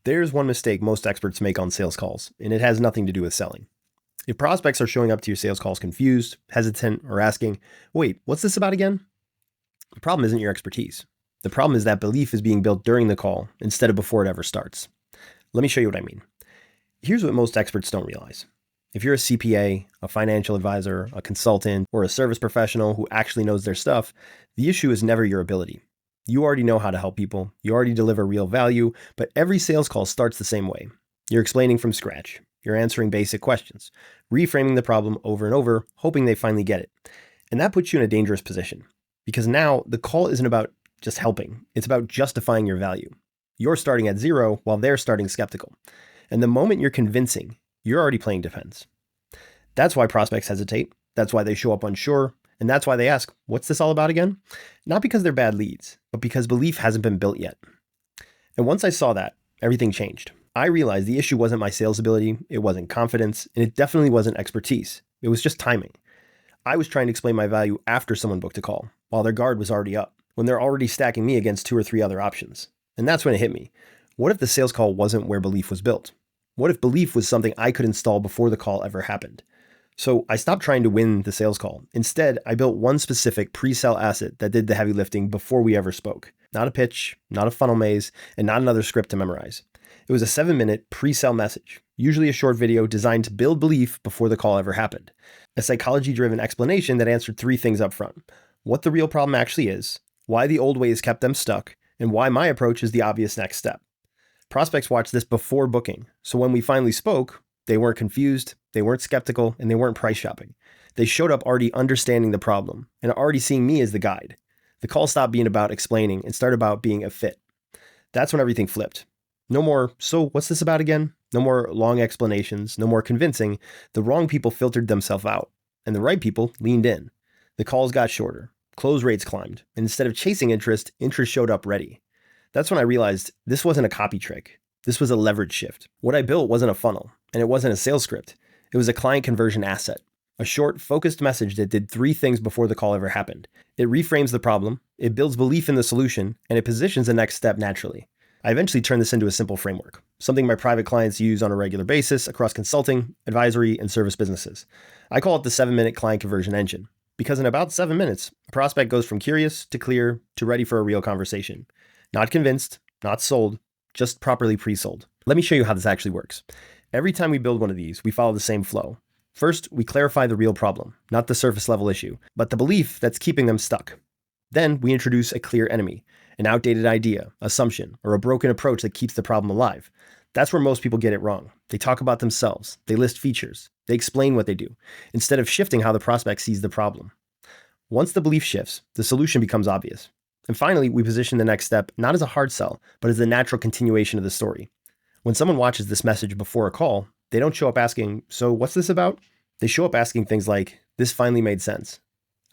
There's one mistake most experts make on sales calls, and it has nothing to do with selling. If prospects are showing up to your sales calls confused, hesitant, or asking, wait, what's this about again? The problem isn't your expertise. The problem is that belief is being built during the call instead of before it ever starts. Let me show you what I mean. Here's what most experts don't realize. If you're a CPA, a financial advisor, a consultant, or a service professional who actually knows their stuff, the issue is never your ability. You already know how to help people, you already deliver real value, but every sales call starts the same way. You're explaining from scratch. You're answering basic questions, reframing the problem over and over, hoping they finally get it. And that puts you in a dangerous position, because now the call isn't about just helping, it's about justifying your value. You're starting at zero while they're starting skeptical. And the moment you're convincing, you're already playing defense. That's why prospects hesitate. That's why they show up unsure. And that's why they ask, what's this all about again? Not because they're bad leads, but because belief hasn't been built yet. And once I saw that, everything changed. I realized the issue wasn't my sales ability, it wasn't confidence, and it definitely wasn't expertise. It was just timing. I was trying to explain my value after someone booked a call, while their guard was already up, when they're already stacking me against 2 or 3 other options. And that's when it hit me. What if the sales call wasn't where belief was built? What if belief was something I could install before the call ever happened? So I stopped trying to win the sales call. Instead, I built one specific pre-sale asset that did the heavy lifting before we ever spoke. Not a pitch, not a funnel maze, and not another script to memorize. It was a 7-minute pre-sale message, usually a short video designed to build belief before the call ever happened. A psychology-driven explanation that answered 3 things up front: what the real problem actually is, why the old ways kept them stuck, and why my approach is the obvious next step. Prospects watched this before booking, so when we finally spoke, they weren't confused, they weren't skeptical, and they weren't price shopping. They showed up already understanding the problem and already seeing me as the guide. The call stopped being about explaining and started about being a fit. That's when everything flipped. No more, so what's this about again? No more long explanations, no more convincing. The wrong people filtered themselves out, and the right people leaned in. The calls got shorter, close rates climbed, and instead of chasing interest showed up ready. That's when I realized this wasn't a copy trick. This was a leverage shift. What I built wasn't a funnel, and it wasn't a sales script. It was a client conversion asset, a short, focused message that did 3 things before the call ever happened. It reframes the problem, it builds belief in the solution, and it positions the next step naturally. I eventually turned this into a simple framework, something my private clients use on a regular basis across consulting, advisory, and service businesses. I call it the 7-minute client conversion engine, because in about 7 minutes, a prospect goes from curious to clear to ready for a real conversation. Not convinced, not sold, just properly pre-sold. Let me show you how this actually works. Every time we build one of these, we follow the same flow. First, we clarify the real problem, not the surface level issue, but the belief that's keeping them stuck. Then we introduce a clear enemy, an outdated idea, assumption, or a broken approach that keeps the problem alive. That's where most people get it wrong. They talk about themselves, they list features, they explain what they do, instead of shifting how the prospect sees the problem. Once the belief shifts, the solution becomes obvious. And finally, we position the next step not as a hard sell, but as the natural continuation of the story. When someone watches this message before a call, they don't show up asking, so what's this about? They show up asking things like, this finally made sense.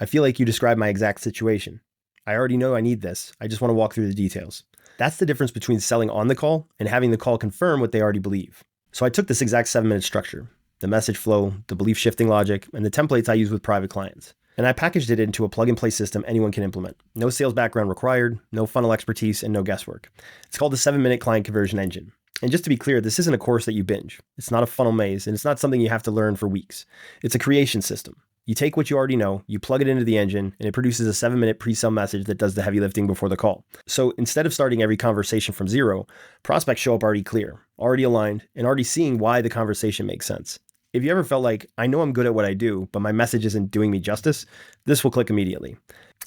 I feel like you described my exact situation. I already know I need this. I just want to walk through the details. That's the difference between selling on the call and having the call confirm what they already believe. So I took this exact 7-minute structure, the message flow, the belief shifting logic, and the templates I use with private clients. And I packaged it into a plug-and-play system anyone can implement. No sales background required, no funnel expertise, and no guesswork. It's called the 7-minute client conversion engine. And just to be clear, this isn't a course that you binge. It's not a funnel maze, and it's not something you have to learn for weeks. It's a creation system. You take what you already know, you plug it into the engine, and it produces a 7-minute pre-sale message that does the heavy lifting before the call. So instead of starting every conversation from zero, prospects show up already clear, already aligned, and already seeing why the conversation makes sense. If you ever felt like, I know I'm good at what I do, but my message isn't doing me justice, this will click immediately.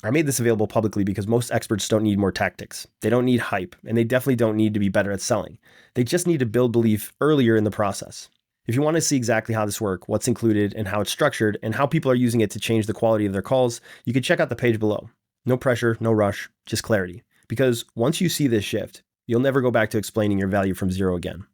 I made this available publicly because most experts don't need more tactics. They don't need hype, and they definitely don't need to be better at selling. They just need to build belief earlier in the process. If you want to see exactly how this works, what's included, and how it's structured, and how people are using it to change the quality of their calls, you can check out the page below. No pressure, no rush, just clarity. Because once you see this shift, you'll never go back to explaining your value from zero again.